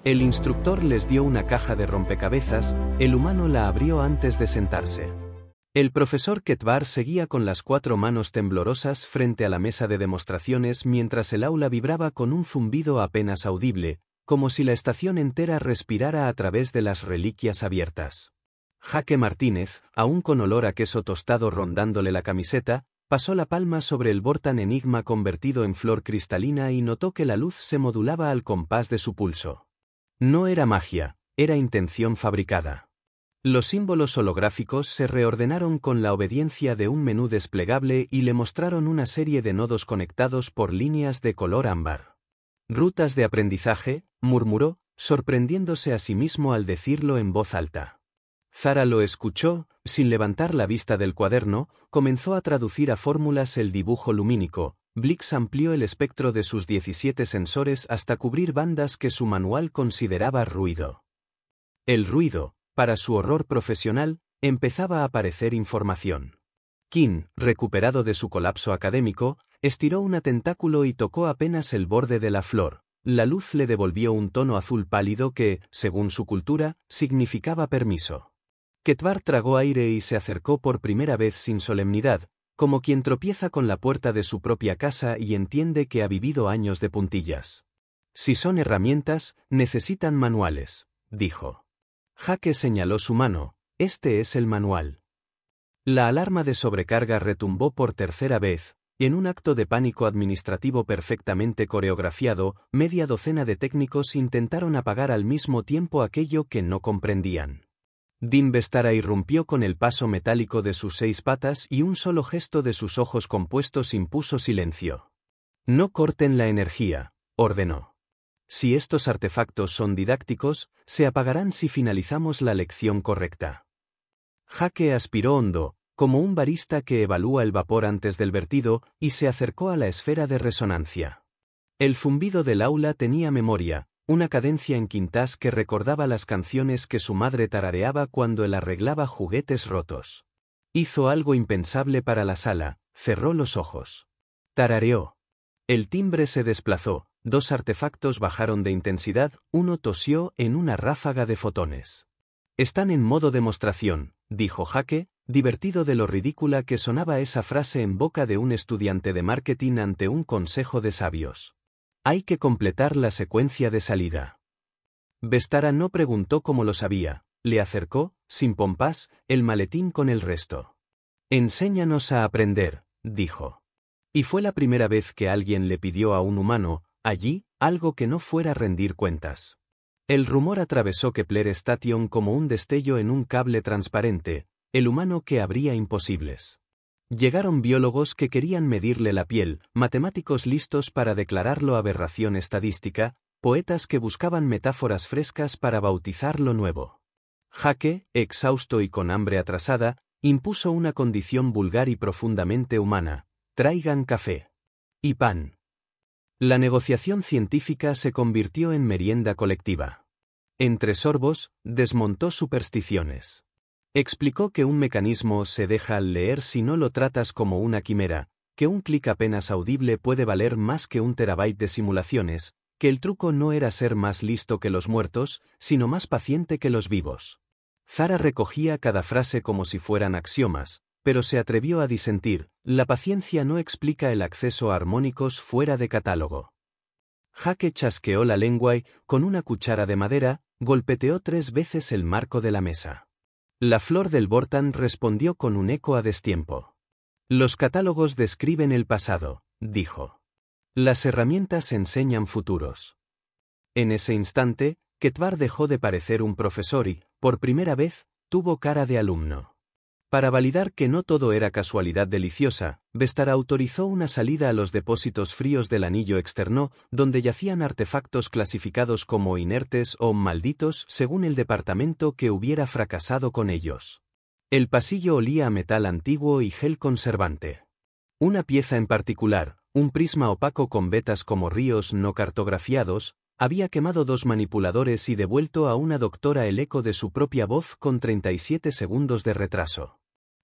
El instructor les dio una caja de rompecabezas, el humano la abrió antes de sentarse. El profesor Ketvar seguía con las 4 manos temblorosas frente a la mesa de demostraciones mientras el aula vibraba con un zumbido apenas audible, como si la estación entera respirara a través de las reliquias abiertas. Jake Martínez, aún con olor a queso tostado rondándole la camiseta, pasó la palma sobre el Vortan Enigma convertido en flor cristalina y notó que la luz se modulaba al compás de su pulso. No era magia, era intención fabricada. Los símbolos holográficos se reordenaron con la obediencia de un menú desplegable y le mostraron una serie de nodos conectados por líneas de color ámbar. Rutas de aprendizaje, murmuró, sorprendiéndose a sí mismo al decirlo en voz alta. Zara lo escuchó, sin levantar la vista del cuaderno, comenzó a traducir a fórmulas el dibujo lumínico. Blix amplió el espectro de sus 17 sensores hasta cubrir bandas que su manual consideraba ruido. El ruido, para su horror profesional, empezaba a parecer información. Kim, recuperado de su colapso académico, estiró un tentáculo y tocó apenas el borde de la flor. La luz le devolvió un tono azul pálido que, según su cultura, significaba permiso. Ketvar tragó aire y se acercó por primera vez sin solemnidad, como quien tropieza con la puerta de su propia casa y entiende que ha vivido años de puntillas. Si son herramientas, necesitan manuales, dijo. Jake señaló su mano, este es el manual. La alarma de sobrecarga retumbó por tercera vez, y en un acto de pánico administrativo perfectamente coreografiado, media docena de técnicos intentaron apagar al mismo tiempo aquello que no comprendían. Dim Bestara irrumpió con el paso metálico de sus 6 patas y un solo gesto de sus ojos compuestos impuso silencio. No corten la energía, ordenó. Si estos artefactos son didácticos, se apagarán si finalizamos la lección correcta. Jake aspiró hondo, como un barista que evalúa el vapor antes del vertido, y se acercó a la esfera de resonancia. El zumbido del aula tenía memoria, una cadencia en quintas que recordaba las canciones que su madre tarareaba cuando él arreglaba juguetes rotos. Hizo algo impensable para la sala, cerró los ojos. Tarareó. El timbre se desplazó, 2 artefactos bajaron de intensidad, uno tosió en una ráfaga de fotones. Están en modo demostración, dijo Jake, divertido de lo ridícula que sonaba esa frase en boca de un estudiante de marketing ante un consejo de sabios. Hay que completar la secuencia de salida. Bestara no preguntó cómo lo sabía, le acercó, sin pompas, el maletín con el resto. Enséñanos a aprender, dijo. Y fue la primera vez que alguien le pidió a un humano, allí, algo que no fuera rendir cuentas. El rumor atravesó Kepler Station como un destello en un cable transparente, el humano que abría imposibles. Llegaron biólogos que querían medirle la piel, matemáticos listos para declararlo aberración estadística, poetas que buscaban metáforas frescas para bautizar lo nuevo. Jake, exhausto y con hambre atrasada, impuso una condición vulgar y profundamente humana: traigan café. Y pan. La negociación científica se convirtió en merienda colectiva. Entre sorbos, desmontó supersticiones. Explicó que un mecanismo se deja al leer si no lo tratas como una quimera, que un clic apenas audible puede valer más que un terabyte de simulaciones, que el truco no era ser más listo que los muertos, sino más paciente que los vivos. Zara recogía cada frase como si fueran axiomas, pero se atrevió a disentir: la paciencia no explica el acceso a armónicos fuera de catálogo. Jake chasqueó la lengua y, con una cuchara de madera, golpeteó 3 veces el marco de la mesa. La flor del Vortan respondió con un eco a destiempo. Los catálogos describen el pasado, dijo. Las herramientas enseñan futuros. En ese instante, Ketvar dejó de parecer un profesor y, por primera vez, tuvo cara de alumno. Para validar que no todo era casualidad deliciosa, Bestara autorizó una salida a los depósitos fríos del anillo externo, donde yacían artefactos clasificados como inertes o malditos según el departamento que hubiera fracasado con ellos. El pasillo olía a metal antiguo y gel conservante. Una pieza en particular, un prisma opaco con vetas como ríos no cartografiados, había quemado 2 manipuladores y devuelto a una doctora el eco de su propia voz con 37 segundos de retraso.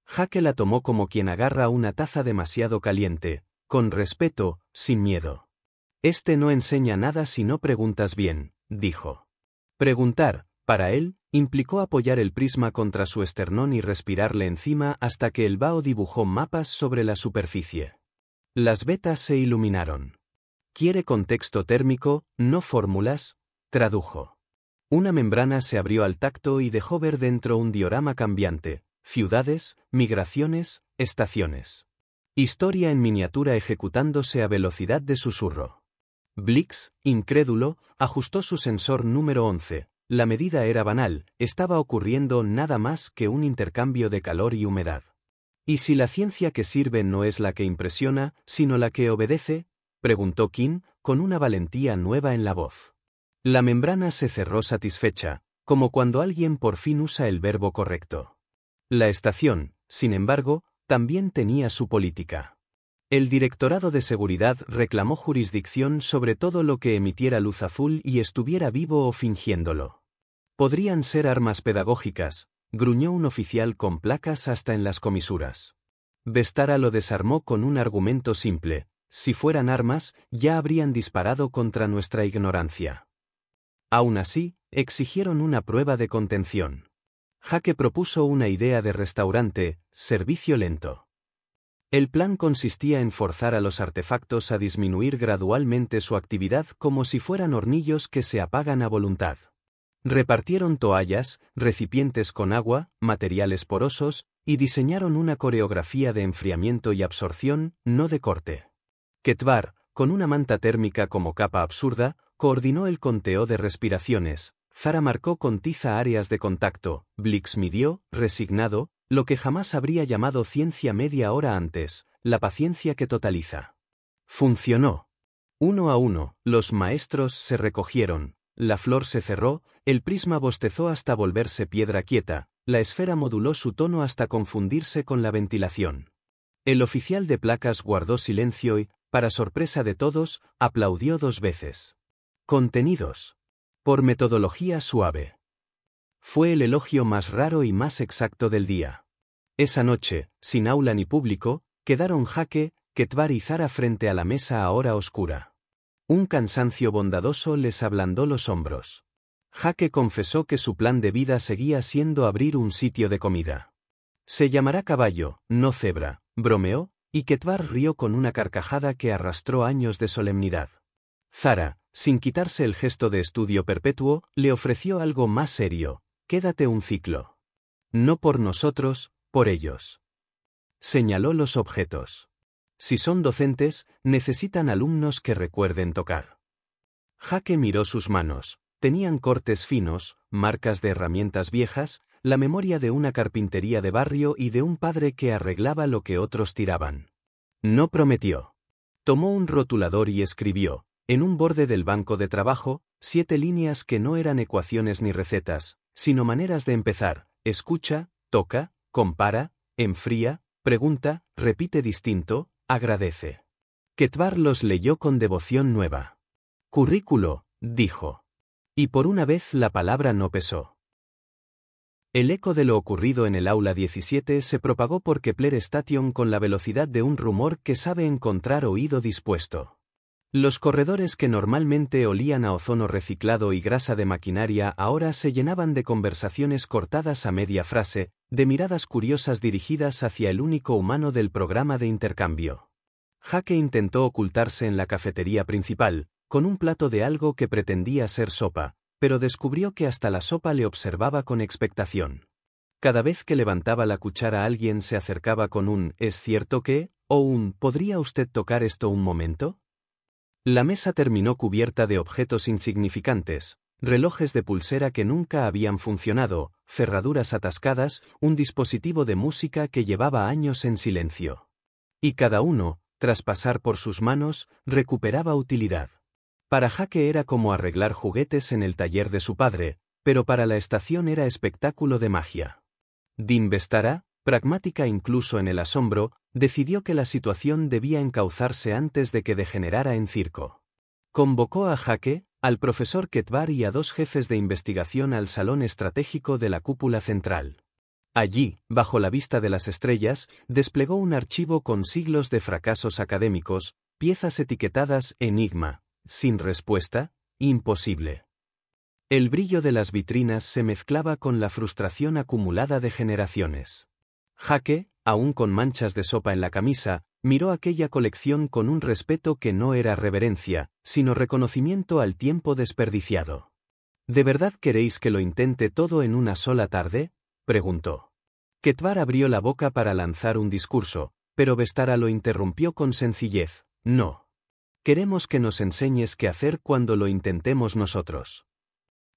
Jake la tomó como quien agarra una taza demasiado caliente, con respeto, sin miedo. Este no enseña nada si no preguntas bien, dijo. Preguntar, para él, implicó apoyar el prisma contra su esternón y respirarle encima hasta que el vaho dibujó mapas sobre la superficie. Las vetas se iluminaron. «Quiere contexto térmico, no fórmulas», tradujo. Una membrana se abrió al tacto y dejó ver dentro un diorama cambiante, ciudades, migraciones, estaciones. Historia en miniatura ejecutándose a velocidad de susurro. Blix, incrédulo, ajustó su sensor número 11. La medida era banal, estaba ocurriendo nada más que un intercambio de calor y humedad. ¿Y si la ciencia que sirve no es la que impresiona, sino la que obedece?, preguntó King, con una valentía nueva en la voz. La membrana se cerró satisfecha, como cuando alguien por fin usa el verbo correcto. La estación, sin embargo, también tenía su política. El Directorado de Seguridad reclamó jurisdicción sobre todo lo que emitiera luz azul y estuviera vivo o fingiéndolo. Podrían ser armas pedagógicas, gruñó un oficial con placas hasta en las comisuras. Vestara lo desarmó con un argumento simple: si fueran armas, ya habrían disparado contra nuestra ignorancia. Aún así, exigieron una prueba de contención. Jake propuso una idea de restaurante, servicio lento. El plan consistía en forzar a los artefactos a disminuir gradualmente su actividad como si fueran hornillos que se apagan a voluntad. Repartieron toallas, recipientes con agua, materiales porosos, y diseñaron una coreografía de enfriamiento y absorción, no de corte. Ketvar, con una manta térmica como capa absurda, coordinó el conteo de respiraciones. Zara marcó con tiza áreas de contacto. Blix midió, resignado, lo que jamás habría llamado ciencia media hora antes, la paciencia que totaliza. Funcionó. Uno a uno, los maestros se recogieron, la flor se cerró, el prisma bostezó hasta volverse piedra quieta, la esfera moduló su tono hasta confundirse con la ventilación. El oficial de placas guardó silencio y, para sorpresa de todos, aplaudió 2 veces. Contenidos. Por metodología suave. Fue el elogio más raro y más exacto del día. Esa noche, sin aula ni público, quedaron Jake, Ketvar y Zara frente a la mesa ahora oscura. Un cansancio bondadoso les ablandó los hombros. Jake confesó que su plan de vida seguía siendo abrir un sitio de comida. Se llamará Caballo, no Cebra, bromeó, y Ketvar rió con una carcajada que arrastró años de solemnidad. Zara, sin quitarse el gesto de estudio perpetuo, le ofreció algo más serio: quédate un ciclo. No por nosotros, por ellos. Señaló los objetos. Si son docentes, necesitan alumnos que recuerden tocar. Jake miró sus manos. Tenían cortes finos, marcas de herramientas viejas, la memoria de una carpintería de barrio y de un padre que arreglaba lo que otros tiraban. No prometió. Tomó un rotulador y escribió, en un borde del banco de trabajo, 7 líneas que no eran ecuaciones ni recetas, sino maneras de empezar: escucha, toca, compara, enfría, pregunta, repite distinto, agradece. Ketvar los leyó con devoción nueva. Currículo, dijo. Y por una vez la palabra no pesó. El eco de lo ocurrido en el aula 17 se propagó por Kepler Station con la velocidad de un rumor que sabe encontrar oído dispuesto. Los corredores que normalmente olían a ozono reciclado y grasa de maquinaria ahora se llenaban de conversaciones cortadas a media frase, de miradas curiosas dirigidas hacia el único humano del programa de intercambio. Jake intentó ocultarse en la cafetería principal, con un plato de algo que pretendía ser sopa, pero descubrió que hasta la sopa le observaba con expectación. Cada vez que levantaba la cuchara alguien se acercaba con un «¿es cierto que?» o un «¿podría usted tocar esto un momento?». La mesa terminó cubierta de objetos insignificantes, relojes de pulsera que nunca habían funcionado, cerraduras atascadas, un dispositivo de música que llevaba años en silencio. Y cada uno, tras pasar por sus manos, recuperaba utilidad. Para Jake era como arreglar juguetes en el taller de su padre, pero para la estación era espectáculo de magia. Vestara, pragmática incluso en el asombro, decidió que la situación debía encauzarse antes de que degenerara en circo. Convocó a Jake, al profesor Ketvar y a 2 jefes de investigación al salón estratégico de la cúpula central. Allí, bajo la vista de las estrellas, desplegó un archivo con siglos de fracasos académicos, piezas etiquetadas «Enigma», «sin respuesta», «imposible». El brillo de las vitrinas se mezclaba con la frustración acumulada de generaciones. Jake, aún con manchas de sopa en la camisa, miró aquella colección con un respeto que no era reverencia, sino reconocimiento al tiempo desperdiciado. ¿De verdad queréis que lo intente todo en una sola tarde?, preguntó. Ketvar abrió la boca para lanzar un discurso, pero Vestara lo interrumpió con sencillez. No. Queremos que nos enseñes qué hacer cuando lo intentemos nosotros.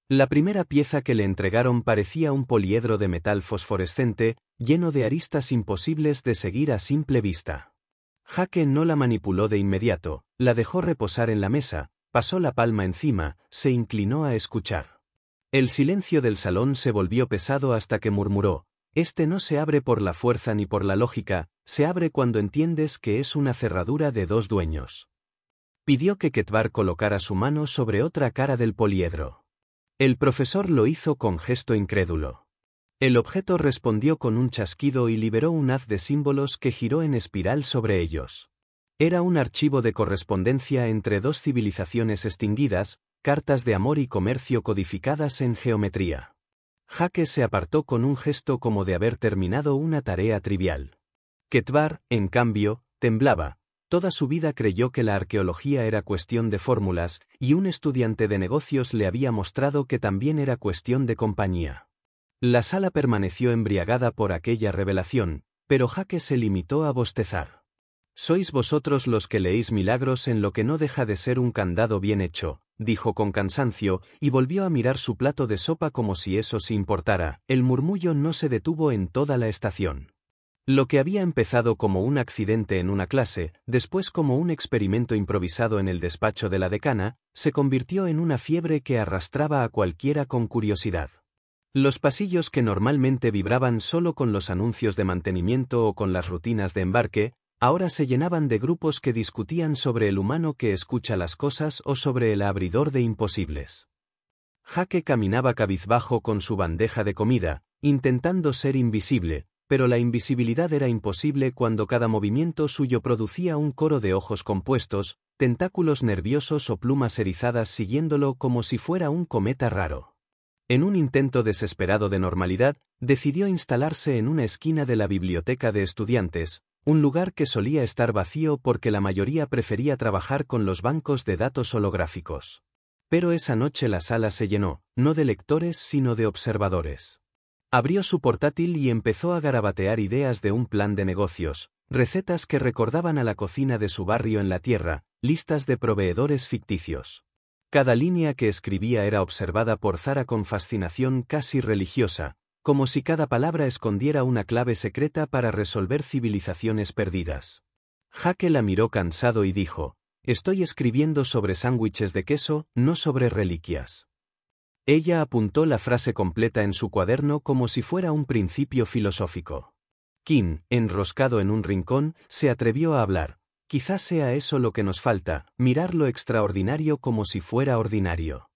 La primera pieza que le entregaron parecía un poliedro de metal fosforescente, lleno de aristas imposibles de seguir a simple vista. Jake no la manipuló de inmediato, la dejó reposar en la mesa, pasó la palma encima, se inclinó a escuchar. El silencio del salón se volvió pesado hasta que murmuró: «Este no se abre por la fuerza ni por la lógica, se abre cuando entiendes que es una cerradura de dos dueños». Pidió que Ketvar colocara su mano sobre otra cara del poliedro. El profesor lo hizo con gesto incrédulo. El objeto respondió con un chasquido y liberó un haz de símbolos que giró en espiral sobre ellos. Era un archivo de correspondencia entre dos civilizaciones extinguidas, cartas de amor y comercio codificadas en geometría. Jake se apartó con un gesto como de haber terminado una tarea trivial. Ketvar, en cambio, temblaba. Toda su vida creyó que la arqueología era cuestión de fórmulas, y un estudiante de negocios le había mostrado que también era cuestión de compañía. La sala permaneció embriagada por aquella revelación, pero Jake se limitó a bostezar. «Sois vosotros los que leéis milagros en lo que no deja de ser un candado bien hecho», dijo con cansancio, y volvió a mirar su plato de sopa como si eso se importara. El murmullo no se detuvo en toda la estación. Lo que había empezado como un accidente en una clase, después como un experimento improvisado en el despacho de la decana, se convirtió en una fiebre que arrastraba a cualquiera con curiosidad. Los pasillos que normalmente vibraban solo con los anuncios de mantenimiento o con las rutinas de embarque, ahora se llenaban de grupos que discutían sobre el humano que escucha las cosas o sobre el abridor de imposibles. Jake caminaba cabizbajo con su bandeja de comida, intentando ser invisible, pero la invisibilidad era imposible cuando cada movimiento suyo producía un coro de ojos compuestos, tentáculos nerviosos o plumas erizadas siguiéndolo como si fuera un cometa raro. En un intento desesperado de normalidad, decidió instalarse en una esquina de la biblioteca de estudiantes, un lugar que solía estar vacío porque la mayoría prefería trabajar con los bancos de datos holográficos. Pero esa noche la sala se llenó, no de lectores sino de observadores. Abrió su portátil y empezó a garabatear ideas de un plan de negocios, recetas que recordaban a la cocina de su barrio en la tierra, listas de proveedores ficticios. Cada línea que escribía era observada por Zara con fascinación casi religiosa, como si cada palabra escondiera una clave secreta para resolver civilizaciones perdidas. Jake la miró cansado y dijo: «Estoy escribiendo sobre sándwiches de queso, no sobre reliquias». Ella apuntó la frase completa en su cuaderno como si fuera un principio filosófico. Kim, enroscado en un rincón, se atrevió a hablar. «Quizás sea eso lo que nos falta, mirar lo extraordinario como si fuera ordinario».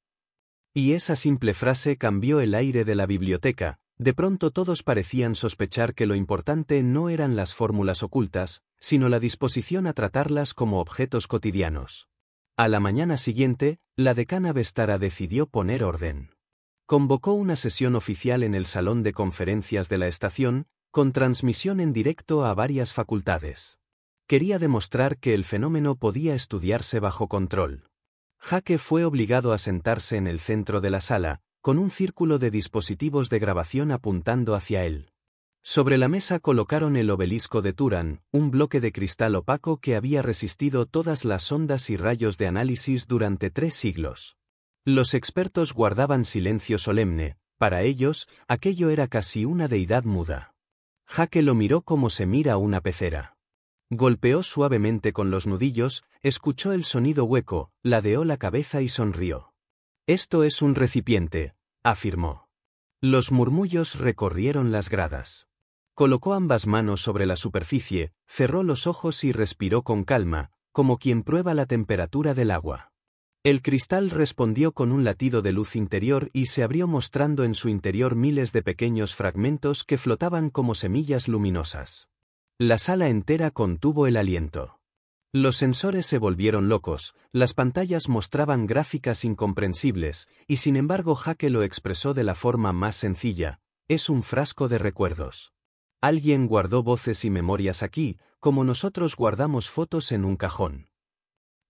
Y esa simple frase cambió el aire de la biblioteca. De pronto todos parecían sospechar que lo importante no eran las fórmulas ocultas, sino la disposición a tratarlas como objetos cotidianos. A la mañana siguiente, la decana Vestara decidió poner orden. Convocó una sesión oficial en el salón de conferencias de la estación, con transmisión en directo a varias facultades. Quería demostrar que el fenómeno podía estudiarse bajo control. Jake fue obligado a sentarse en el centro de la sala, con un círculo de dispositivos de grabación apuntando hacia él. Sobre la mesa colocaron el obelisco de Turan, un bloque de cristal opaco que había resistido todas las ondas y rayos de análisis durante 3 siglos. Los expertos guardaban silencio solemne, para ellos, aquello era casi una deidad muda. Jake lo miró como se mira una pecera. Golpeó suavemente con los nudillos, escuchó el sonido hueco, ladeó la cabeza y sonrió. «Esto es un recipiente», afirmó. Los murmullos recorrieron las gradas. Colocó ambas manos sobre la superficie, cerró los ojos y respiró con calma, como quien prueba la temperatura del agua. El cristal respondió con un latido de luz interior y se abrió mostrando en su interior miles de pequeños fragmentos que flotaban como semillas luminosas. La sala entera contuvo el aliento. Los sensores se volvieron locos, las pantallas mostraban gráficas incomprensibles, y sin embargo Jake lo expresó de la forma más sencilla: es un frasco de recuerdos. Alguien guardó voces y memorias aquí, como nosotros guardamos fotos en un cajón.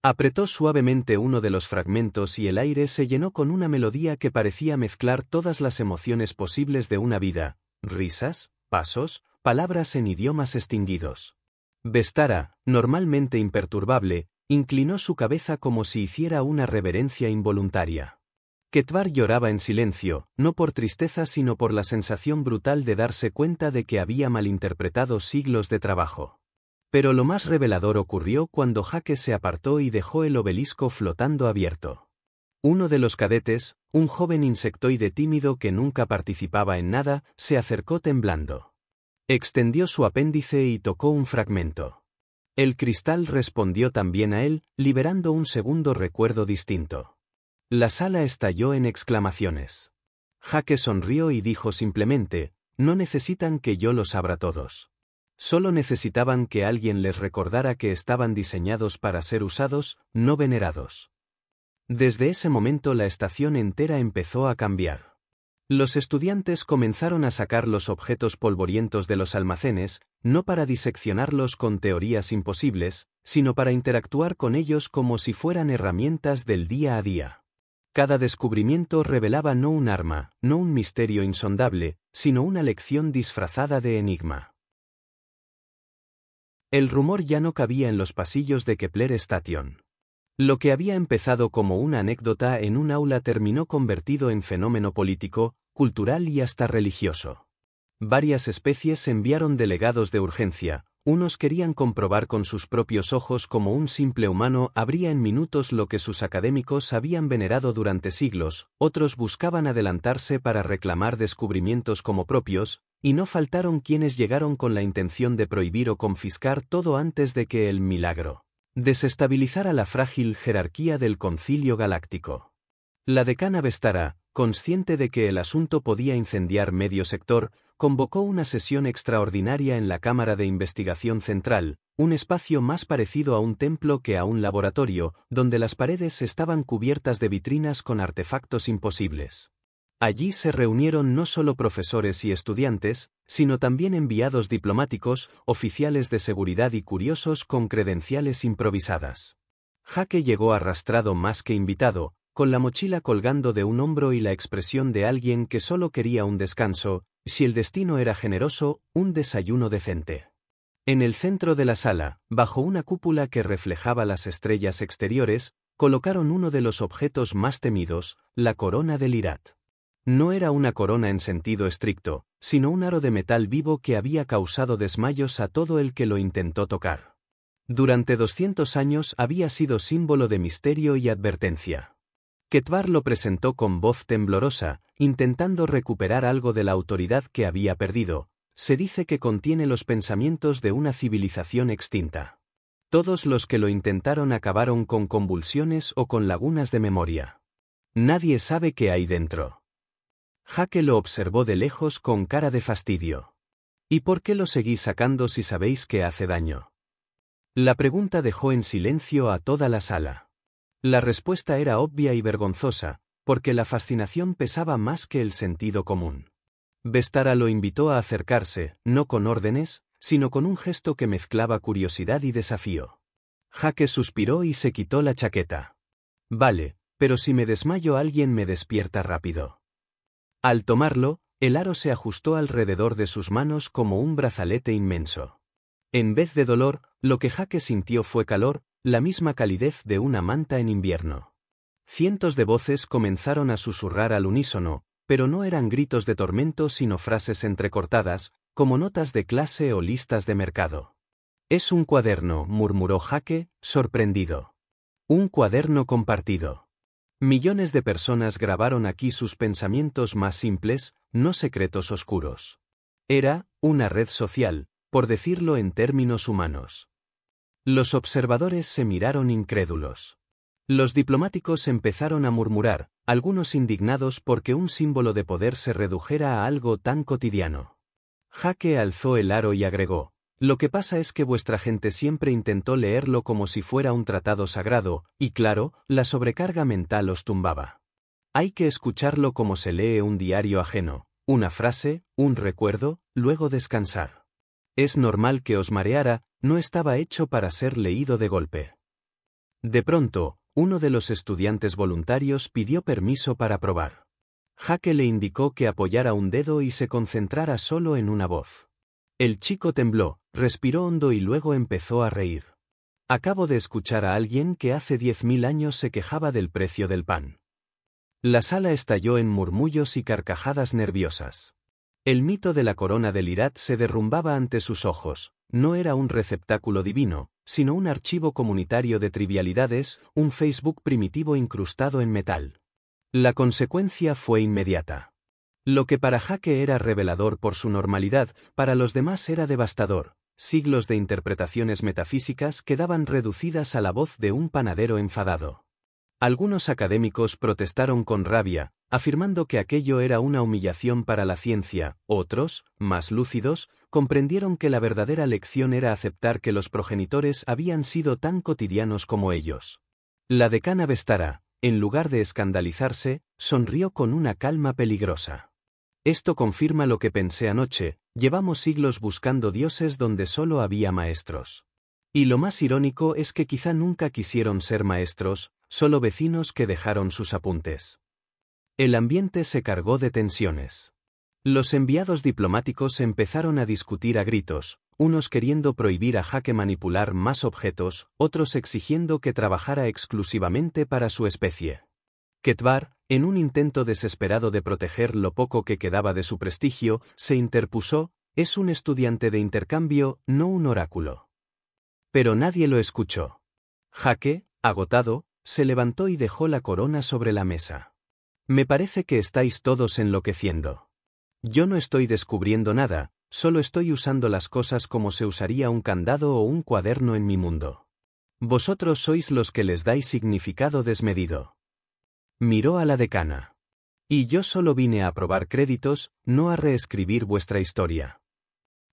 Apretó suavemente uno de los fragmentos y el aire se llenó con una melodía que parecía mezclar todas las emociones posibles de una vida: risas, pasos, palabras en idiomas extinguidos. Vestara, normalmente imperturbable, inclinó su cabeza como si hiciera una reverencia involuntaria. Ketvar lloraba en silencio, no por tristeza sino por la sensación brutal de darse cuenta de que había malinterpretado siglos de trabajo. Pero lo más revelador ocurrió cuando Jake se apartó y dejó el obelisco flotando abierto. Uno de los cadetes, un joven insectoide tímido que nunca participaba en nada, se acercó temblando. Extendió su apéndice y tocó un fragmento. El cristal respondió también a él, liberando un segundo recuerdo distinto. La sala estalló en exclamaciones. Jake sonrió y dijo simplemente: no necesitan que yo los abra todos. Solo necesitaban que alguien les recordara que estaban diseñados para ser usados, no venerados. Desde ese momento la estación entera empezó a cambiar. Los estudiantes comenzaron a sacar los objetos polvorientos de los almacenes, no para diseccionarlos con teorías imposibles, sino para interactuar con ellos como si fueran herramientas del día a día. Cada descubrimiento revelaba no un arma, no un misterio insondable, sino una lección disfrazada de enigma. El rumor ya no cabía en los pasillos de Kepler Station. Lo que había empezado como una anécdota en un aula terminó convertido en fenómeno político, cultural y hasta religioso. Varias especies enviaron delegados de urgencia. Unos querían comprobar con sus propios ojos cómo un simple humano abría en minutos lo que sus académicos habían venerado durante siglos, otros buscaban adelantarse para reclamar descubrimientos como propios, y no faltaron quienes llegaron con la intención de prohibir o confiscar todo antes de que el milagro desestabilizara la frágil jerarquía del Concilio Galáctico. La decana Vestara, consciente de que el asunto podía incendiar medio sector, convocó una sesión extraordinaria en la Cámara de Investigación Central, un espacio más parecido a un templo que a un laboratorio, donde las paredes estaban cubiertas de vitrinas con artefactos imposibles. Allí se reunieron no solo profesores y estudiantes, sino también enviados diplomáticos, oficiales de seguridad y curiosos con credenciales improvisadas. Jake llegó arrastrado más que invitado, con la mochila colgando de un hombro y la expresión de alguien que solo quería un descanso, si el destino era generoso, un desayuno decente. En el centro de la sala, bajo una cúpula que reflejaba las estrellas exteriores, colocaron uno de los objetos más temidos, la corona del Irat. No era una corona en sentido estricto, sino un aro de metal vivo que había causado desmayos a todo el que lo intentó tocar. Durante 200 años había sido símbolo de misterio y advertencia. Ketvar lo presentó con voz temblorosa, intentando recuperar algo de la autoridad que había perdido. Se dice que contiene los pensamientos de una civilización extinta. Todos los que lo intentaron acabaron con convulsiones o con lagunas de memoria. Nadie sabe qué hay dentro. Jake lo observó de lejos con cara de fastidio. ¿Y por qué lo seguís sacando si sabéis que hace daño? La pregunta dejó en silencio a toda la sala. La respuesta era obvia y vergonzosa, porque la fascinación pesaba más que el sentido común. Vestara lo invitó a acercarse, no con órdenes, sino con un gesto que mezclaba curiosidad y desafío. Jake suspiró y se quitó la chaqueta. Vale, pero si me desmayo alguien me despierta rápido. Al tomarlo, el aro se ajustó alrededor de sus manos como un brazalete inmenso. En vez de dolor, lo que Jake sintió fue calor, la misma calidez de una manta en invierno. Cientos de voces comenzaron a susurrar al unísono, pero no eran gritos de tormento sino frases entrecortadas, como notas de clase o listas de mercado. Es un cuaderno, murmuró Jake, sorprendido. Un cuaderno compartido. Millones de personas grabaron aquí sus pensamientos más simples, no secretos oscuros. Era una red social, por decirlo en términos humanos. Los observadores se miraron incrédulos. Los diplomáticos empezaron a murmurar, algunos indignados porque un símbolo de poder se redujera a algo tan cotidiano. Jake alzó el aro y agregó: Lo que pasa es que vuestra gente siempre intentó leerlo como si fuera un tratado sagrado, y claro, la sobrecarga mental os tumbaba. Hay que escucharlo como se lee un diario ajeno, una frase, un recuerdo, luego descansar. Es normal que os mareara, no estaba hecho para ser leído de golpe. De pronto, uno de los estudiantes voluntarios pidió permiso para probar. Jake le indicó que apoyara un dedo y se concentrara solo en una voz. El chico tembló, respiró hondo y luego empezó a reír. Acabo de escuchar a alguien que hace 10.000 años se quejaba del precio del pan. La sala estalló en murmullos y carcajadas nerviosas. El mito de la corona del Irat se derrumbaba ante sus ojos, no era un receptáculo divino, sino un archivo comunitario de trivialidades, un Facebook primitivo incrustado en metal. La consecuencia fue inmediata. Lo que para Jake era revelador por su normalidad, para los demás era devastador. Siglos de interpretaciones metafísicas quedaban reducidas a la voz de un panadero enfadado. Algunos académicos protestaron con rabia, afirmando que aquello era una humillación para la ciencia. Otros, más lúcidos, comprendieron que la verdadera lección era aceptar que los progenitores habían sido tan cotidianos como ellos. La decana Vestara, en lugar de escandalizarse, sonrió con una calma peligrosa. Esto confirma lo que pensé anoche, llevamos siglos buscando dioses donde solo había maestros. Y lo más irónico es que quizá nunca quisieron ser maestros, solo vecinos que dejaron sus apuntes. El ambiente se cargó de tensiones. Los enviados diplomáticos empezaron a discutir a gritos, unos queriendo prohibir a Jake manipular más objetos, otros exigiendo que trabajara exclusivamente para su especie. Ketvar, en un intento desesperado de proteger lo poco que quedaba de su prestigio, se interpuso: es un estudiante de intercambio, no un oráculo. Pero nadie lo escuchó. Jake, agotado, se levantó y dejó la corona sobre la mesa. Me parece que estáis todos enloqueciendo. Yo no estoy descubriendo nada, solo estoy usando las cosas como se usaría un candado o un cuaderno en mi mundo. Vosotros sois los que les dais significado desmedido. Miró a la decana. Y yo solo vine a probar créditos, no a reescribir vuestra historia.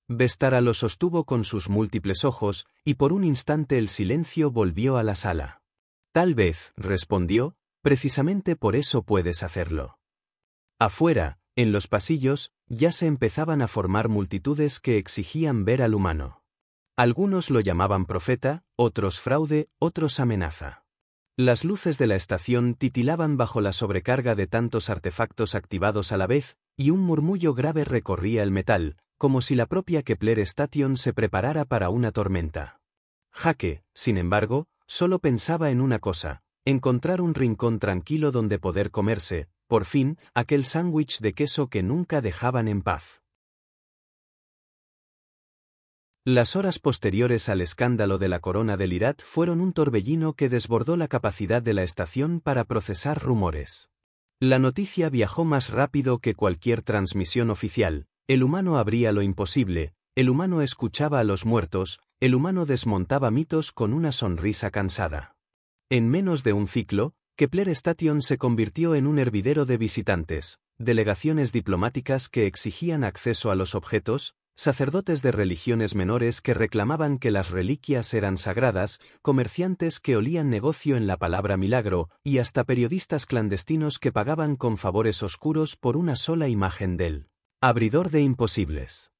Vestara lo sostuvo con sus múltiples ojos, y por un instante el silencio volvió a la sala. Tal vez, respondió, precisamente por eso puedes hacerlo. Afuera, en los pasillos, ya se empezaban a formar multitudes que exigían ver al humano. Algunos lo llamaban profeta, otros fraude, otros amenaza. Las luces de la estación titilaban bajo la sobrecarga de tantos artefactos activados a la vez, y un murmullo grave recorría el metal, como si la propia Kepler Station se preparara para una tormenta. Jake, sin embargo, solo pensaba en una cosa: encontrar un rincón tranquilo donde poder comerse, por fin, aquel sándwich de queso que nunca dejaban en paz. Las horas posteriores al escándalo de la corona del Irat fueron un torbellino que desbordó la capacidad de la estación para procesar rumores. La noticia viajó más rápido que cualquier transmisión oficial: el humano abría lo imposible, el humano escuchaba a los muertos, el humano desmontaba mitos con una sonrisa cansada. En menos de un ciclo, Kepler Station se convirtió en un hervidero de visitantes, delegaciones diplomáticas que exigían acceso a los objetos, sacerdotes de religiones menores que reclamaban que las reliquias eran sagradas, comerciantes que olían negocio en la palabra milagro, y hasta periodistas clandestinos que pagaban con favores oscuros por una sola imagen del abridor de imposibles.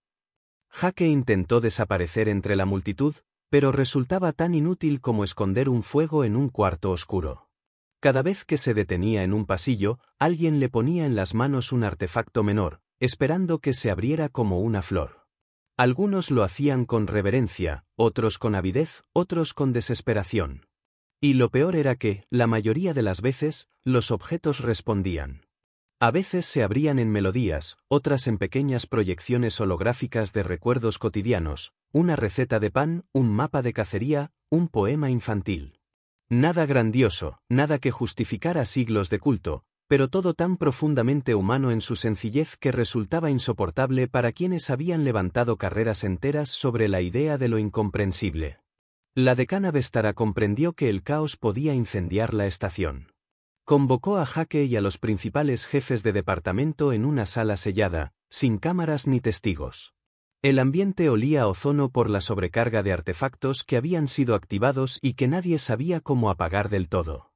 Jake intentó desaparecer entre la multitud, pero resultaba tan inútil como esconder un fuego en un cuarto oscuro. Cada vez que se detenía en un pasillo, alguien le ponía en las manos un artefacto menor, esperando que se abriera como una flor. Algunos lo hacían con reverencia, otros con avidez, otros con desesperación. Y lo peor era que, la mayoría de las veces, los objetos respondían. A veces se abrían en melodías, otras en pequeñas proyecciones holográficas de recuerdos cotidianos, una receta de pan, un mapa de cacería, un poema infantil. Nada grandioso, nada que justificara siglos de culto, pero todo tan profundamente humano en su sencillez que resultaba insoportable para quienes habían levantado carreras enteras sobre la idea de lo incomprensible. La decana Vestara comprendió que el caos podía incendiar la estación. Convocó a Jake y a los principales jefes de departamento en una sala sellada, sin cámaras ni testigos. El ambiente olía a ozono por la sobrecarga de artefactos que habían sido activados y que nadie sabía cómo apagar del todo.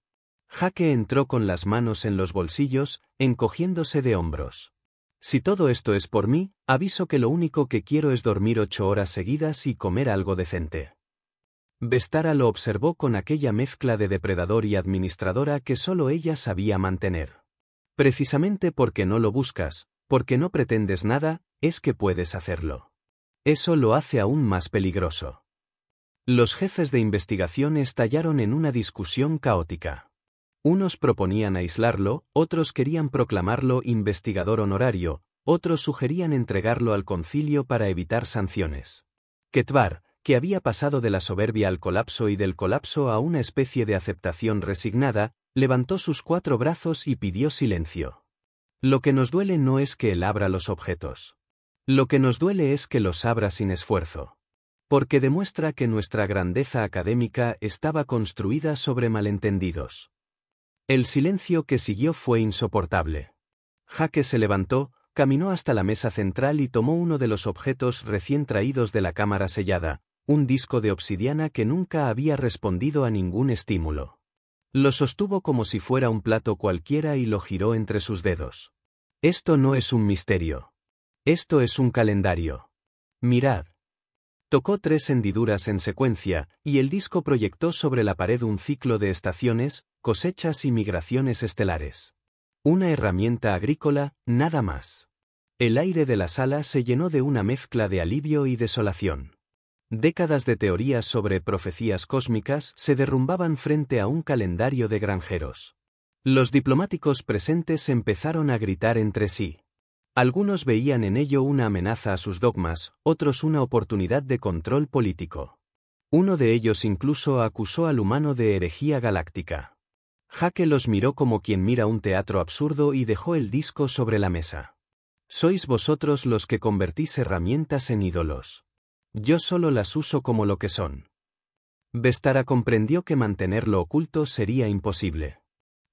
Jake entró con las manos en los bolsillos, encogiéndose de hombros. Si todo esto es por mí, aviso que lo único que quiero es dormir 8 horas seguidas y comer algo decente. Vestara lo observó con aquella mezcla de depredador y administradora que solo ella sabía mantener. Precisamente porque no lo buscas, porque no pretendes nada, es que puedes hacerlo. Eso lo hace aún más peligroso. Los jefes de investigación estallaron en una discusión caótica. Unos proponían aislarlo, otros querían proclamarlo investigador honorario, otros sugerían entregarlo al concilio para evitar sanciones. Ketvar, que había pasado de la soberbia al colapso y del colapso a una especie de aceptación resignada, levantó sus 4 brazos y pidió silencio. Lo que nos duele no es que él abra los objetos. Lo que nos duele es que los abra sin esfuerzo. Porque demuestra que nuestra grandeza académica estaba construida sobre malentendidos. El silencio que siguió fue insoportable. Jake se levantó, caminó hasta la mesa central y tomó uno de los objetos recién traídos de la cámara sellada, un disco de obsidiana que nunca había respondido a ningún estímulo. Lo sostuvo como si fuera un plato cualquiera y lo giró entre sus dedos. Esto no es un misterio. Esto es un calendario. Mirad. Tocó 3 hendiduras en secuencia, y el disco proyectó sobre la pared un ciclo de estaciones, cosechas y migraciones estelares. Una herramienta agrícola, nada más. El aire de la sala se llenó de una mezcla de alivio y desolación. Décadas de teorías sobre profecías cósmicas se derrumbaban frente a un calendario de granjeros. Los diplomáticos presentes empezaron a gritar entre sí. Algunos veían en ello una amenaza a sus dogmas, otros una oportunidad de control político. Uno de ellos incluso acusó al humano de herejía galáctica. Jake los miró como quien mira un teatro absurdo y dejó el disco sobre la mesa. Sois vosotros los que convertís herramientas en ídolos. Yo solo las uso como lo que son. Vestara comprendió que mantenerlo oculto sería imposible.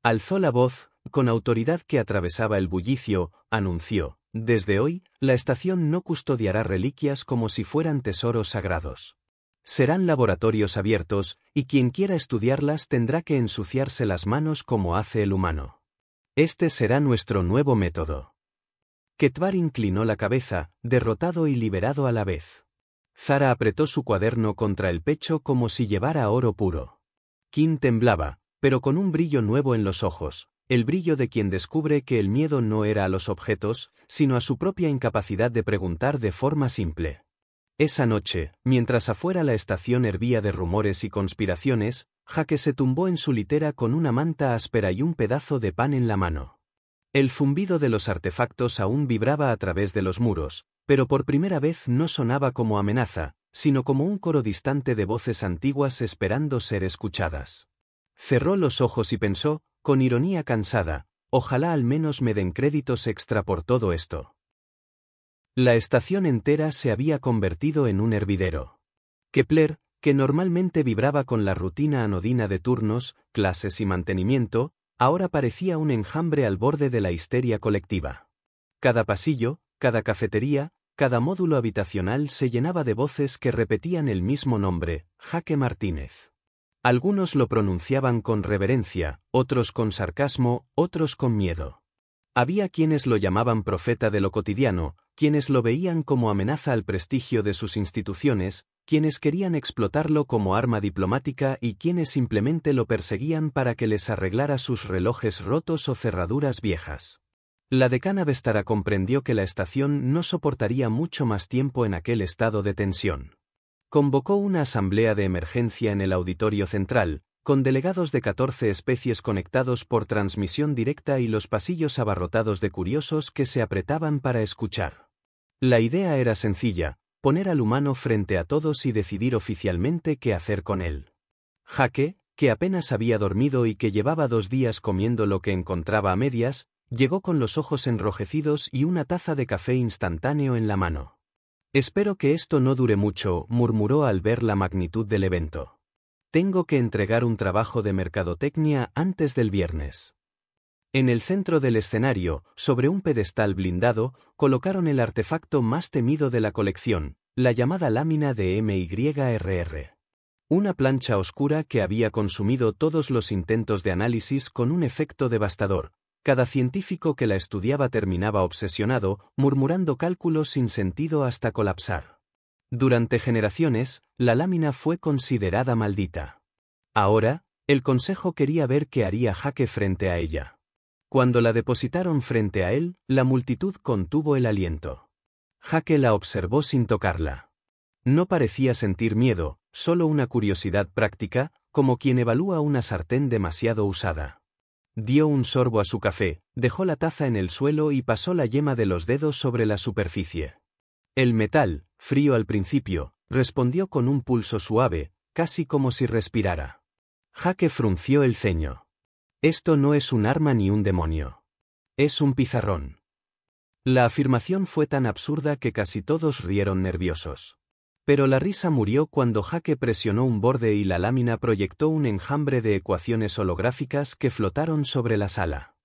Alzó la voz, con autoridad que atravesaba el bullicio, anunció: desde hoy, la estación no custodiará reliquias como si fueran tesoros sagrados. Serán laboratorios abiertos, y quien quiera estudiarlas tendrá que ensuciarse las manos como hace el humano. Este será nuestro nuevo método. Ketvar inclinó la cabeza, derrotado y liberado a la vez. Zara apretó su cuaderno contra el pecho como si llevara oro puro. Kim temblaba, pero con un brillo nuevo en los ojos, el brillo de quien descubre que el miedo no era a los objetos, sino a su propia incapacidad de preguntar de forma simple. Esa noche, mientras afuera la estación hervía de rumores y conspiraciones, Jake se tumbó en su litera con una manta áspera y un pedazo de pan en la mano. El zumbido de los artefactos aún vibraba a través de los muros, pero por primera vez no sonaba como amenaza, sino como un coro distante de voces antiguas esperando ser escuchadas. Cerró los ojos y pensó, con ironía cansada, ojalá al menos me den créditos extra por todo esto. La estación entera se había convertido en un hervidero. Kepler, que normalmente vibraba con la rutina anodina de turnos, clases y mantenimiento, ahora parecía un enjambre al borde de la histeria colectiva. Cada pasillo, cada cafetería, cada módulo habitacional se llenaba de voces que repetían el mismo nombre, Jake Martínez. Algunos lo pronunciaban con reverencia, otros con sarcasmo, otros con miedo. Había quienes lo llamaban profeta de lo cotidiano, quienes lo veían como amenaza al prestigio de sus instituciones, quienes querían explotarlo como arma diplomática y quienes simplemente lo perseguían para que les arreglara sus relojes rotos o cerraduras viejas. La decana Vestara comprendió que la estación no soportaría mucho más tiempo en aquel estado de tensión. Convocó una asamblea de emergencia en el auditorio central, con delegados de 14 especies conectados por transmisión directa y los pasillos abarrotados de curiosos que se apretaban para escuchar. La idea era sencilla: poner al humano frente a todos y decidir oficialmente qué hacer con él. Jake, que apenas había dormido y que llevaba 2 días comiendo lo que encontraba a medias, llegó con los ojos enrojecidos y una taza de café instantáneo en la mano. Espero que esto no dure mucho, murmuró al ver la magnitud del evento. Tengo que entregar un trabajo de mercadotecnia antes del viernes. En el centro del escenario, sobre un pedestal blindado, colocaron el artefacto más temido de la colección, la llamada lámina de MYRR. Una plancha oscura que había consumido todos los intentos de análisis con un efecto devastador. Cada científico que la estudiaba terminaba obsesionado, murmurando cálculos sin sentido hasta colapsar. Durante generaciones, la lámina fue considerada maldita. Ahora, el consejo quería ver qué haría Jake frente a ella. Cuando la depositaron frente a él, la multitud contuvo el aliento. Jake la observó sin tocarla. No parecía sentir miedo, solo una curiosidad práctica, como quien evalúa una sartén demasiado usada. Dio un sorbo a su café, dejó la taza en el suelo y pasó la yema de los dedos sobre la superficie. El metal, frío al principio, respondió con un pulso suave, casi como si respirara. Jake frunció el ceño. Esto no es un arma ni un demonio. Es un pizarrón. La afirmación fue tan absurda que casi todos rieron nerviosos. Pero la risa murió cuando Jake presionó un borde y la lámina proyectó un enjambre de ecuaciones holográficas que flotaron sobre la sala.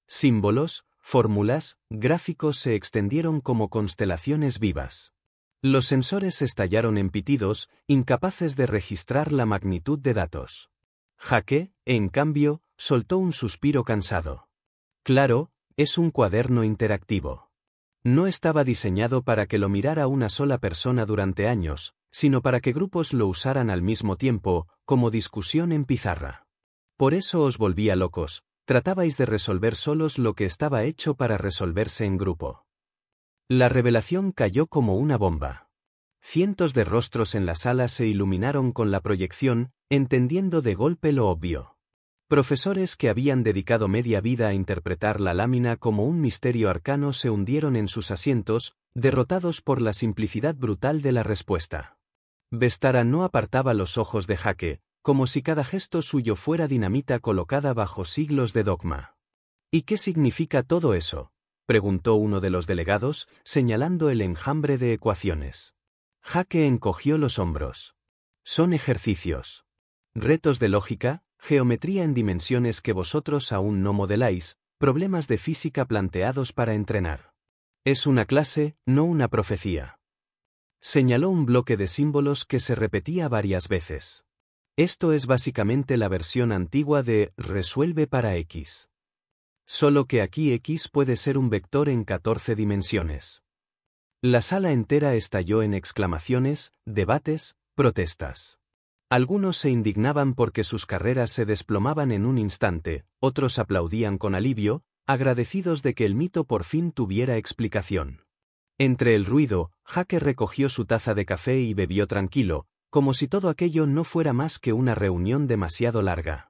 Símbolos, fórmulas, gráficos se extendieron como constelaciones vivas. Los sensores estallaron en pitidos, incapaces de registrar la magnitud de datos. Jake, en cambio, soltó un suspiro cansado. Claro, es un cuaderno interactivo. No estaba diseñado para que lo mirara una sola persona durante años, sino para que grupos lo usaran al mismo tiempo, como discusión en pizarra. Por eso os volvía locos, tratabais de resolver solos lo que estaba hecho para resolverse en grupo. La revelación cayó como una bomba. Cientos de rostros en la sala se iluminaron con la proyección, entendiendo de golpe lo obvio. Profesores que habían dedicado media vida a interpretar la lámina como un misterio arcano se hundieron en sus asientos, derrotados por la simplicidad brutal de la respuesta. Vestara no apartaba los ojos de Jake, como si cada gesto suyo fuera dinamita colocada bajo siglos de dogma. ¿Y qué significa todo eso?, preguntó uno de los delegados, señalando el enjambre de ecuaciones. Jake encogió los hombros. Son ejercicios. Retos de lógica, geometría en dimensiones que vosotros aún no modeláis, problemas de física planteados para entrenar. Es una clase, no una profecía. Señaló un bloque de símbolos que se repetía varias veces. Esto es básicamente la versión antigua de resuelve para X. Solo que aquí X puede ser un vector en 14 dimensiones. La sala entera estalló en exclamaciones, debates, protestas. Algunos se indignaban porque sus carreras se desplomaban en un instante, otros aplaudían con alivio, agradecidos de que el mito por fin tuviera explicación. Entre el ruido, Jake recogió su taza de café y bebió tranquilo, como si todo aquello no fuera más que una reunión demasiado larga.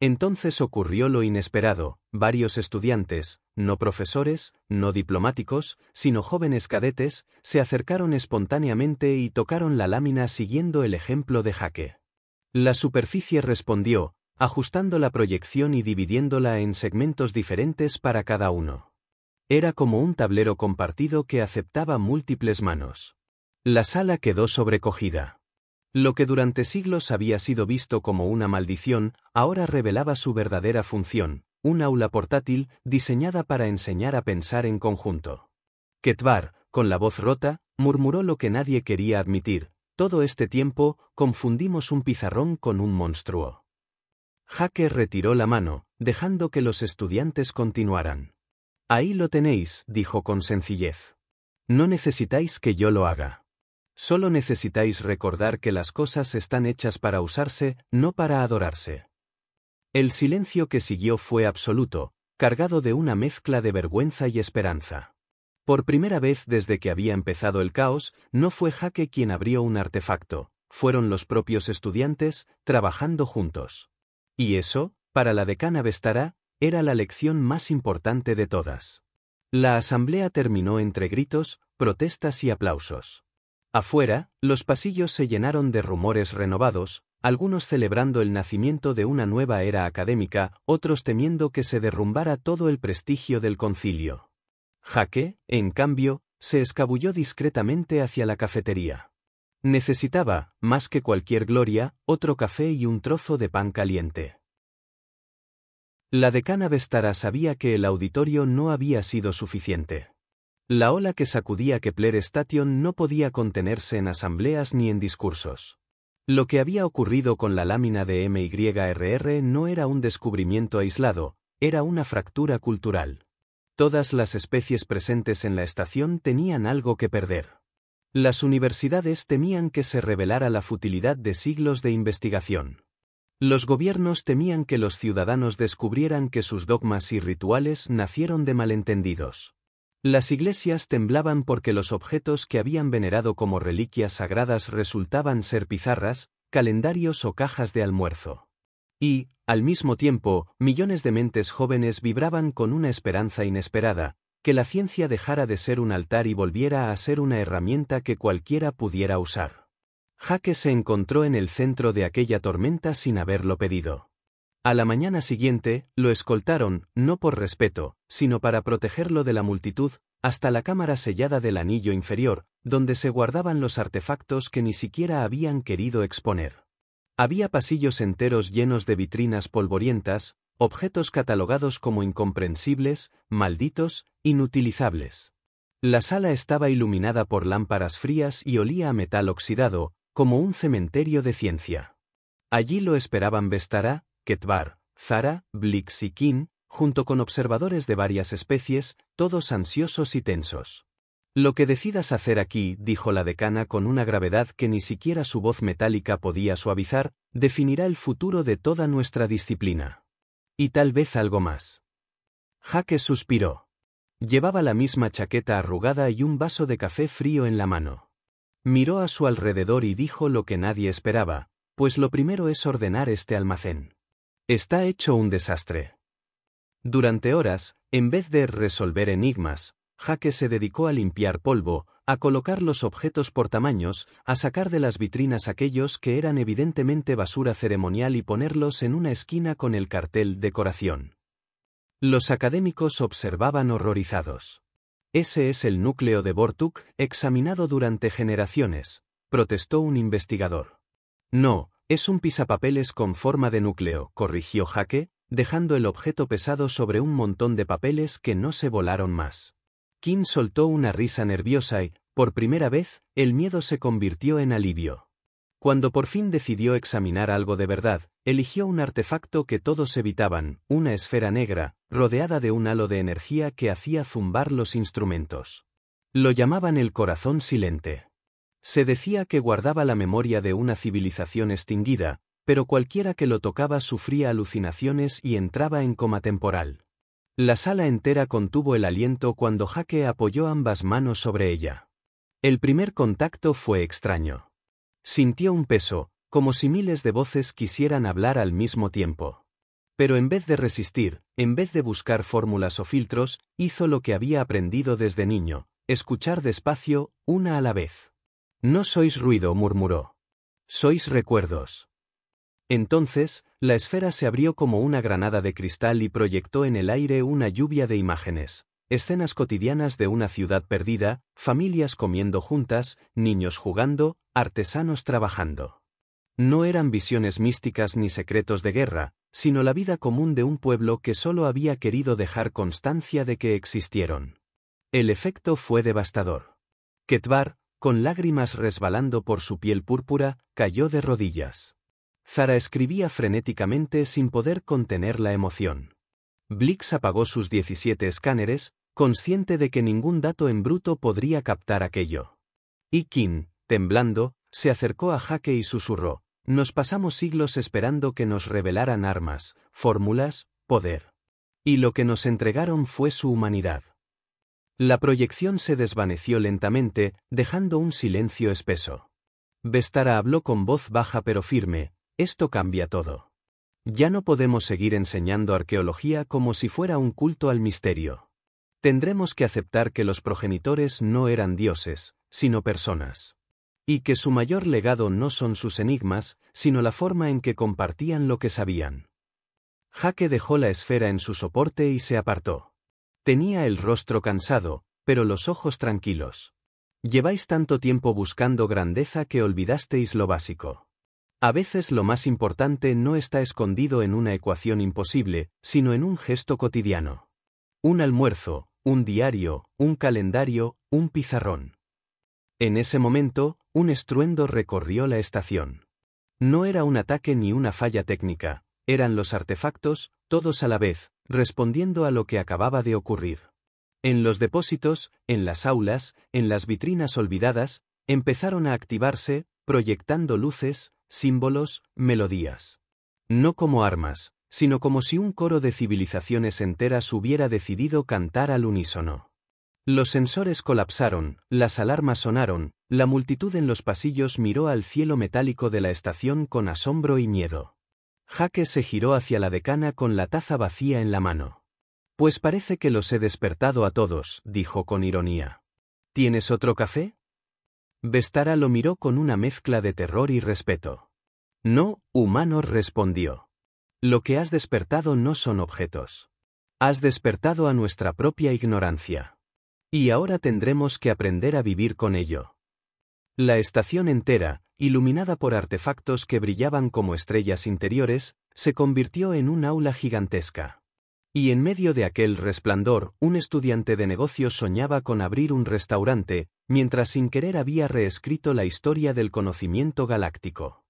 Entonces ocurrió lo inesperado: varios estudiantes, no profesores, no diplomáticos, sino jóvenes cadetes, se acercaron espontáneamente y tocaron la lámina siguiendo el ejemplo de Jake. La superficie respondió, ajustando la proyección y dividiéndola en segmentos diferentes para cada uno. Era como un tablero compartido que aceptaba múltiples manos. La sala quedó sobrecogida. Lo que durante siglos había sido visto como una maldición, ahora revelaba su verdadera función: un aula portátil diseñada para enseñar a pensar en conjunto. Ketvar, con la voz rota, murmuró lo que nadie quería admitir: todo este tiempo, confundimos un pizarrón con un monstruo. Jake retiró la mano, dejando que los estudiantes continuaran. Ahí lo tenéis, dijo con sencillez. No necesitáis que yo lo haga. Solo necesitáis recordar que las cosas están hechas para usarse, no para adorarse. El silencio que siguió fue absoluto, cargado de una mezcla de vergüenza y esperanza. Por primera vez desde que había empezado el caos, no fue Jake quien abrió un artefacto, fueron los propios estudiantes, trabajando juntos. Y eso, para la decana Vestara, era la lección más importante de todas. La asamblea terminó entre gritos, protestas y aplausos. Afuera, los pasillos se llenaron de rumores renovados, algunos celebrando el nacimiento de una nueva era académica, otros temiendo que se derrumbara todo el prestigio del concilio. Jake, en cambio, se escabulló discretamente hacia la cafetería. Necesitaba, más que cualquier gloria, otro café y un trozo de pan caliente. La decana Vestara sabía que el auditorio no había sido suficiente. La ola que sacudía Kepler Station no podía contenerse en asambleas ni en discursos. Lo que había ocurrido con la lámina de MYRR no era un descubrimiento aislado, era una fractura cultural. Todas las especies presentes en la estación tenían algo que perder. Las universidades temían que se revelara la futilidad de siglos de investigación. Los gobiernos temían que los ciudadanos descubrieran que sus dogmas y rituales nacieron de malentendidos. Las iglesias temblaban porque los objetos que habían venerado como reliquias sagradas resultaban ser pizarras, calendarios o cajas de almuerzo. Y, al mismo tiempo, millones de mentes jóvenes vibraban con una esperanza inesperada, que la ciencia dejara de ser un altar y volviera a ser una herramienta que cualquiera pudiera usar. Jake se encontró en el centro de aquella tormenta sin haberlo pedido. A la mañana siguiente, lo escoltaron, no por respeto, sino para protegerlo de la multitud, hasta la cámara sellada del anillo inferior, donde se guardaban los artefactos que ni siquiera habían querido exponer. Había pasillos enteros llenos de vitrinas polvorientas, objetos catalogados como incomprensibles, malditos, inutilizables. La sala estaba iluminada por lámparas frías y olía a metal oxidado, como un cementerio de ciencia. Allí lo esperaban Vestara, Ketvar, Zara, Blix y Kin, junto con observadores de varias especies, todos ansiosos y tensos. Lo que decidas hacer aquí, dijo la decana con una gravedad que ni siquiera su voz metálica podía suavizar, definirá el futuro de toda nuestra disciplina. Y tal vez algo más. Jake suspiró. Llevaba la misma chaqueta arrugada y un vaso de café frío en la mano. Miró a su alrededor y dijo lo que nadie esperaba, pues lo primero es ordenar este almacén. Está hecho un desastre. Durante horas, en vez de resolver enigmas, Jake se dedicó a limpiar polvo, a colocar los objetos por tamaños, a sacar de las vitrinas aquellos que eran evidentemente basura ceremonial y ponerlos en una esquina con el cartel decoración. Los académicos observaban horrorizados. Ese es el núcleo de Vortuk, examinado durante generaciones, protestó un investigador. No, es un pisapapeles con forma de núcleo, corrigió Jake, dejando el objeto pesado sobre un montón de papeles que no se volaron más. Kin soltó una risa nerviosa y, por primera vez, el miedo se convirtió en alivio. Cuando por fin decidió examinar algo de verdad, eligió un artefacto que todos evitaban, una esfera negra, rodeada de un halo de energía que hacía zumbar los instrumentos. Lo llamaban el corazón silente. Se decía que guardaba la memoria de una civilización extinguida, pero cualquiera que lo tocaba sufría alucinaciones y entraba en coma temporal. La sala entera contuvo el aliento cuando Jake apoyó ambas manos sobre ella. El primer contacto fue extraño. Sintió un peso, como si miles de voces quisieran hablar al mismo tiempo. Pero en vez de resistir, en vez de buscar fórmulas o filtros, hizo lo que había aprendido desde niño, escuchar despacio, una a la vez. No sois ruido, murmuró. Sois recuerdos. Entonces, la esfera se abrió como una granada de cristal y proyectó en el aire una lluvia de imágenes, escenas cotidianas de una ciudad perdida, familias comiendo juntas, niños jugando, artesanos trabajando. No eran visiones místicas ni secretos de guerra, sino la vida común de un pueblo que solo había querido dejar constancia de que existieron. El efecto fue devastador. Ketvar, con lágrimas resbalando por su piel púrpura, cayó de rodillas. Zara escribía frenéticamente sin poder contener la emoción. Blix apagó sus 17 escáneres, consciente de que ningún dato en bruto podría captar aquello. Y Kin, temblando, se acercó a Jake y susurró: nos pasamos siglos esperando que nos revelaran armas, fórmulas, poder. Y lo que nos entregaron fue su humanidad. La proyección se desvaneció lentamente, dejando un silencio espeso. Vestara habló con voz baja pero firme: esto cambia todo. Ya no podemos seguir enseñando arqueología como si fuera un culto al misterio. Tendremos que aceptar que los progenitores no eran dioses, sino personas. Y que su mayor legado no son sus enigmas, sino la forma en que compartían lo que sabían. Jake dejó la esfera en su soporte y se apartó. Tenía el rostro cansado, pero los ojos tranquilos. Lleváis tanto tiempo buscando grandeza que olvidasteis lo básico. A veces lo más importante no está escondido en una ecuación imposible, sino en un gesto cotidiano. Un almuerzo, un diario, un calendario, un pizarrón. En ese momento, un estruendo recorrió la estación. No era un ataque ni una falla técnica, eran los artefactos, todos a la vez, respondiendo a lo que acababa de ocurrir. En los depósitos, en las aulas, en las vitrinas olvidadas, empezaron a activarse, proyectando luces, símbolos, melodías. No como armas, sino como si un coro de civilizaciones enteras hubiera decidido cantar al unísono. Los sensores colapsaron, las alarmas sonaron, la multitud en los pasillos miró al cielo metálico de la estación con asombro y miedo. Jake se giró hacia la decana con la taza vacía en la mano. Pues parece que los he despertado a todos, dijo con ironía. ¿Tienes otro café? Vestara lo miró con una mezcla de terror y respeto. No, humano, respondió. Lo que has despertado no son objetos. Has despertado a nuestra propia ignorancia. Y ahora tendremos que aprender a vivir con ello. La estación entera, iluminada por artefactos que brillaban como estrellas interiores, se convirtió en un aula gigantesca. Y en medio de aquel resplandor, un estudiante de negocios soñaba con abrir un restaurante, mientras sin querer había reescrito la historia del conocimiento galáctico.